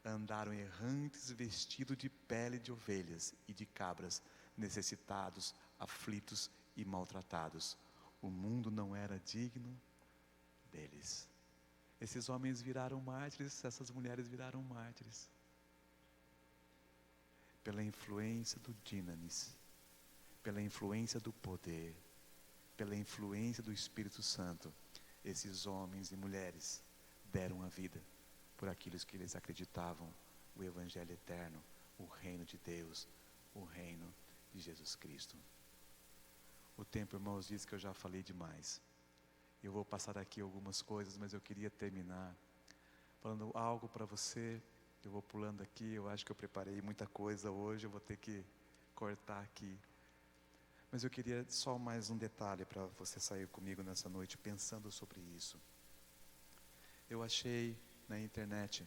andaram errantes vestidos de pele de ovelhas e de cabras, necessitados, aflitos e maltratados. O mundo não era digno deles. Esses homens viraram mártires, essas mulheres viraram mártires. Pela influência do Dinamis, pela influência do poder, pela influência do Espírito Santo, esses homens e mulheres deram a vida por aquilo que eles acreditavam, o Evangelho eterno, o reino de Deus, o reino de Jesus Cristo. O tempo, irmãos, diz que eu já falei demais. Eu vou passar aqui algumas coisas, mas eu queria terminar falando algo para você. Eu vou pulando aqui, eu acho que eu preparei muita coisa hoje, eu vou ter que cortar aqui. Mas eu queria só mais um detalhe para você sair comigo nessa noite pensando sobre isso. Eu achei na internet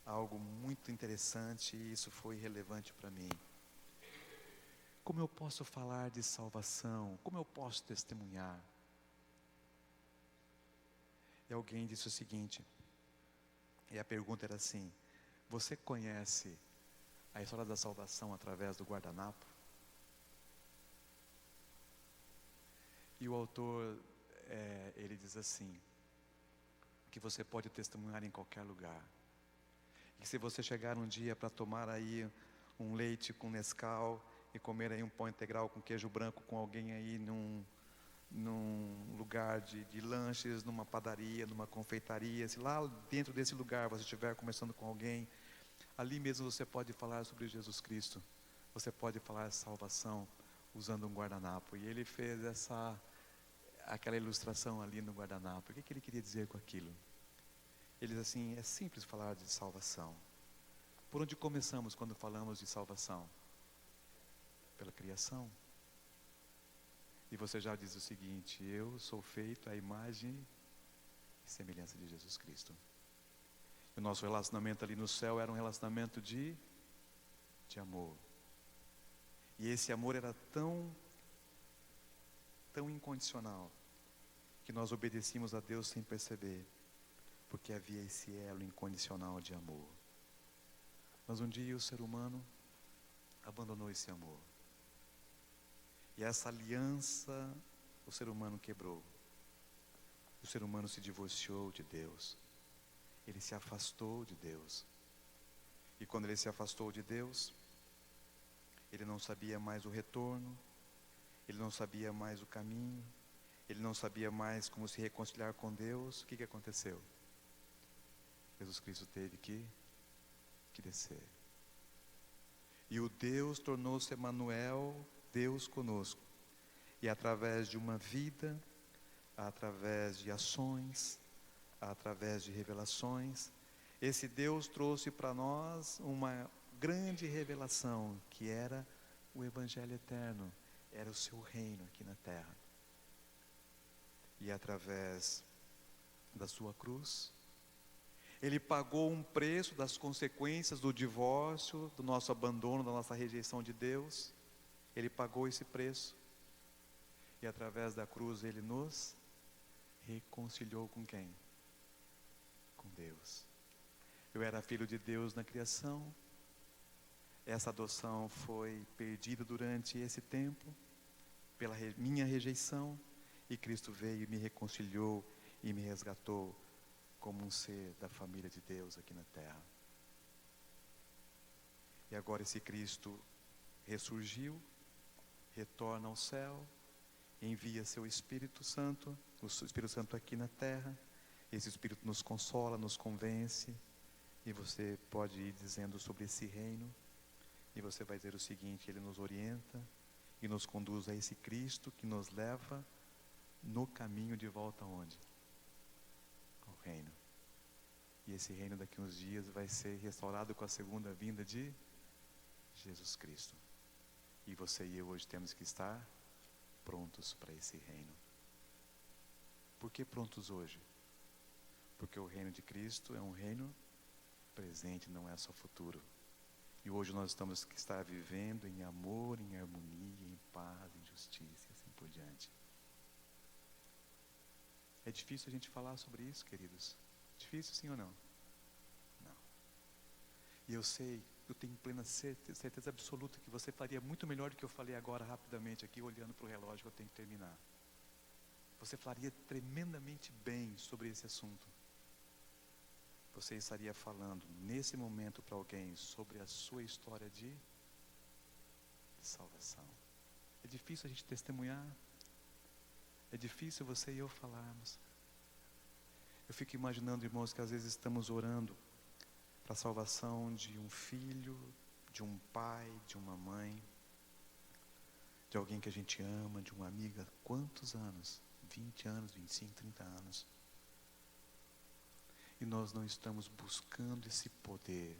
algo muito interessante e isso foi relevante para mim. Como eu posso falar de salvação? Como eu posso testemunhar? E alguém disse o seguinte, e a pergunta era assim: você conhece a história da salvação através do guardanapo? E o autor, ele diz assim, que você pode testemunhar em qualquer lugar. E se você chegar um dia para tomar aí um leite com Nescau e comer aí um pão integral com queijo branco com alguém aí num lugar de lanches, numa padaria, numa confeitaria, se lá dentro desse lugar você estiver conversando com alguém, ali mesmo você pode falar sobre Jesus Cristo, você pode falar salvação usando um guardanapo. E ele fez aquela ilustração ali no guardanapo. O que ele queria dizer com aquilo? Ele diz assim, é simples falar de salvação. Por onde começamos quando falamos de salvação? Pela criação. E você já diz o seguinte, eu sou feito à imagem e semelhança de Jesus Cristo. E o nosso relacionamento ali no céu era um relacionamento de amor. E esse amor era tão incondicional, que nós obedecíamos a Deus sem perceber, porque havia esse elo incondicional de amor. Mas um dia o ser humano abandonou esse amor. E essa aliança o ser humano quebrou. O ser humano se divorciou de Deus. Ele se afastou de Deus. E quando ele se afastou de Deus, ele não sabia mais o retorno, ele não sabia mais o caminho, ele não sabia mais como se reconciliar com Deus. O que aconteceu? Jesus Cristo teve que descer. E o Deus tornou-se Emanuel, Deus conosco. E através de uma vida, através de ações, através de revelações, esse Deus trouxe para nós uma grande revelação, que era o Evangelho eterno, era o seu reino aqui na terra. E através da sua cruz, ele pagou um preço das consequências do divórcio, do nosso abandono, da nossa rejeição de Deus. Ele pagou esse preço. E através da cruz ele nos reconciliou com quem? Com Deus. Eu era filho de Deus na criação. Essa adoção foi perdida durante esse tempo, pela minha rejeição. E Cristo veio e me reconciliou e me resgatou como um ser da família de Deus aqui na terra. E agora esse Cristo ressurgiu, retorna ao céu, envia seu Espírito Santo, o Espírito Santo aqui na terra. Esse Espírito nos consola, nos convence, e você pode ir dizendo sobre esse reino, e você vai dizer o seguinte: ele nos orienta e nos conduz a esse Cristo que nos leva no caminho de volta aonde? Ao reino. E esse reino daqui a uns dias vai ser restaurado com a segunda vinda de Jesus Cristo. E você e eu hoje temos que estar prontos para esse reino. Por que prontos hoje? Porque o reino de Cristo é um reino presente, não é só futuro. E hoje nós temos que estar vivendo em amor, em harmonia, em paz, em justiça e assim por diante. É difícil a gente falar sobre isso, queridos? Difícil, sim ou não? Não. E eu sei, eu tenho plena certeza absoluta que você faria muito melhor do que eu falei agora rapidamente aqui, olhando para o relógio que eu tenho que terminar. Você faria tremendamente bem sobre esse assunto. você estaria falando nesse momento para alguém sobre a sua história de salvação? É difícil a gente testemunhar, é difícil você e eu falarmos. Eu fico imaginando, irmãos, que às vezes estamos orando para a salvação de um filho, de um pai, de uma mãe, de alguém que a gente ama, de uma amiga. Quantos anos? 20 anos, 25, 30 anos. E nós não estamos buscando esse poder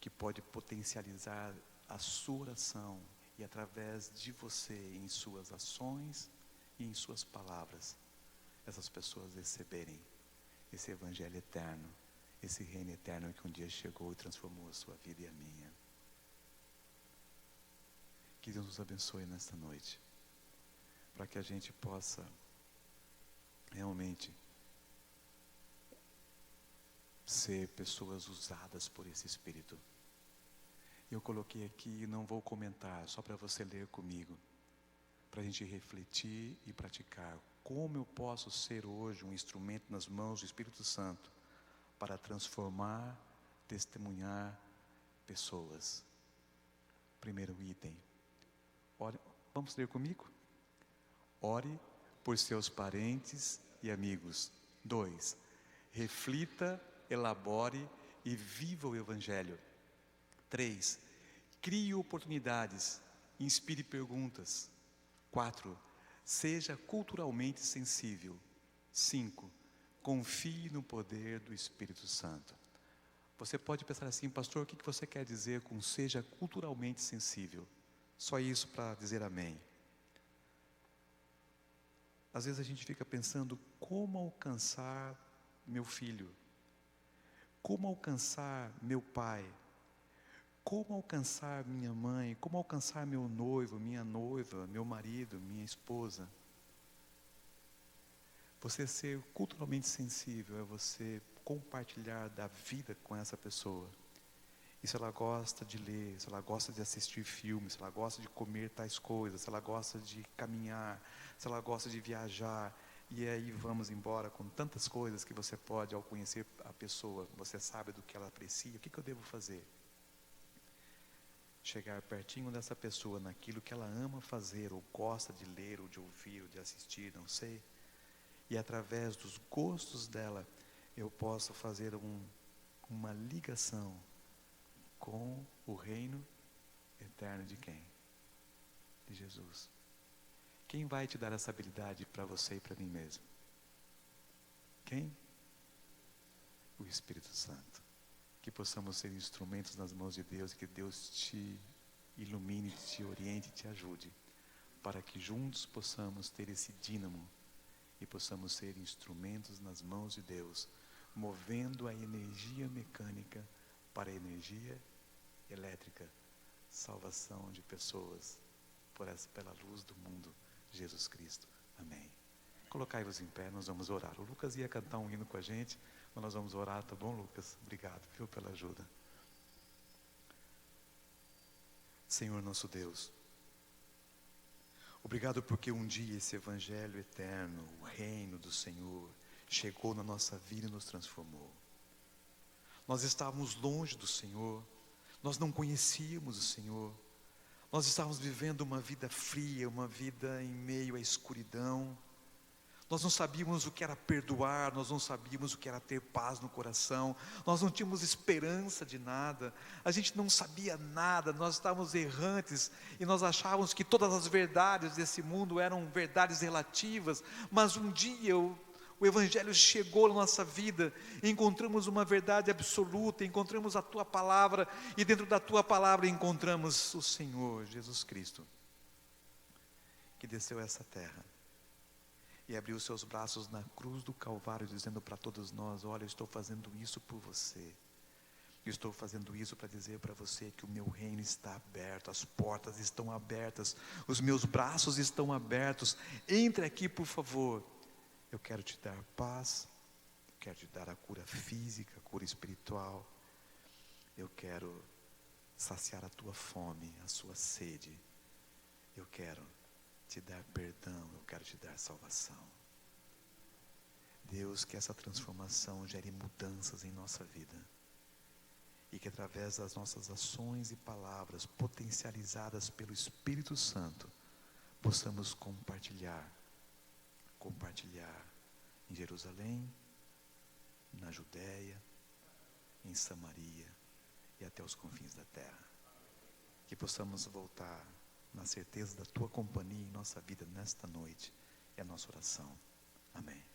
que pode potencializar a sua oração e através de você, em suas ações e em suas palavras, essas pessoas receberem esse evangelho eterno, esse reino eterno que um dia chegou e transformou a sua vida e a minha. Que Deus nos abençoe nesta noite, para que a gente possa realmente ser pessoas usadas por esse Espírito. Eu coloquei aqui, não vou comentar, só para você ler comigo, para a gente refletir e praticar. Como eu posso ser hoje um instrumento nas mãos do Espírito Santo para transformar, testemunhar pessoas? Primeiro item, ore, vamos ler comigo? Ore por seus parentes e amigos. 2, reflita, elabore e viva o Evangelho. 3, crie oportunidades, inspire perguntas. 4, seja culturalmente sensível. 5, confie no poder do Espírito Santo. Você pode pensar assim, pastor, o que você quer dizer com seja culturalmente sensível? Só isso para dizer amém. Às vezes a gente fica pensando, como alcançar meu filho? Como alcançar meu pai? Como alcançar minha mãe? Como alcançar meu noivo, minha noiva, meu marido, minha esposa? Você ser culturalmente sensível é você compartilhar da vida com essa pessoa. E se ela gosta de ler, se ela gosta de assistir filmes, se ela gosta de comer tais coisas, se ela gosta de caminhar, se ela gosta de viajar, e aí vamos embora com tantas coisas que você pode, ao conhecer a pessoa, você sabe do que ela aprecia, o que eu devo fazer? Chegar pertinho dessa pessoa naquilo que ela ama fazer, ou gosta de ler, ou de ouvir, ou de assistir, não sei. E através dos gostos dela, eu posso fazer uma ligação com o reino eterno de quem? De Jesus. Quem vai te dar essa habilidade para você e para mim mesmo? Quem? O Espírito Santo. Que possamos ser instrumentos nas mãos de Deus, e que Deus te ilumine, te oriente, te ajude, para que juntos possamos ter esse dínamo e possamos ser instrumentos nas mãos de Deus, movendo a energia mecânica para a energia elétrica, salvação de pessoas pela luz do mundo, Jesus Cristo. Amém. Colocai-vos em pé, nós vamos orar. O Lucas ia cantar um hino com a gente, mas nós vamos orar, tá bom, Lucas? Obrigado, viu, pela ajuda. Senhor nosso Deus, obrigado porque um dia esse Evangelho eterno, o reino do Senhor, chegou na nossa vida e nos transformou. Nós estávamos longe do Senhor, nós não conhecíamos o Senhor, nós estávamos vivendo uma vida fria, uma vida em meio à escuridão. Nós não sabíamos o que era perdoar, nós não sabíamos o que era ter paz no coração, nós não tínhamos esperança de nada, a gente não sabia nada, nós estávamos errantes e nós achávamos que todas as verdades desse mundo eram verdades relativas, mas um dia o Evangelho chegou na nossa vida, encontramos uma verdade absoluta, encontramos a Tua Palavra, e dentro da Tua Palavra encontramos o Senhor Jesus Cristo, que desceu a essa terra e abriu os seus braços na cruz do Calvário, dizendo para todos nós: olha, eu estou fazendo isso por você, eu estou fazendo isso para dizer para você que o meu reino está aberto, as portas estão abertas, os meus braços estão abertos, entre aqui por favor, eu quero te dar paz, eu quero te dar a cura física, a cura espiritual, eu quero saciar a tua fome, a sua sede, eu quero te dar perdão, eu quero te dar salvação. Deus, que essa transformação gere mudanças em nossa vida. E que através das nossas ações e palavras, potencializadas pelo Espírito Santo, possamos compartilhar em Jerusalém, na Judéia, em Samaria e até os confins da terra. Que possamos voltar na certeza da tua companhia em nossa vida nesta noite. É a nossa oração. Amém.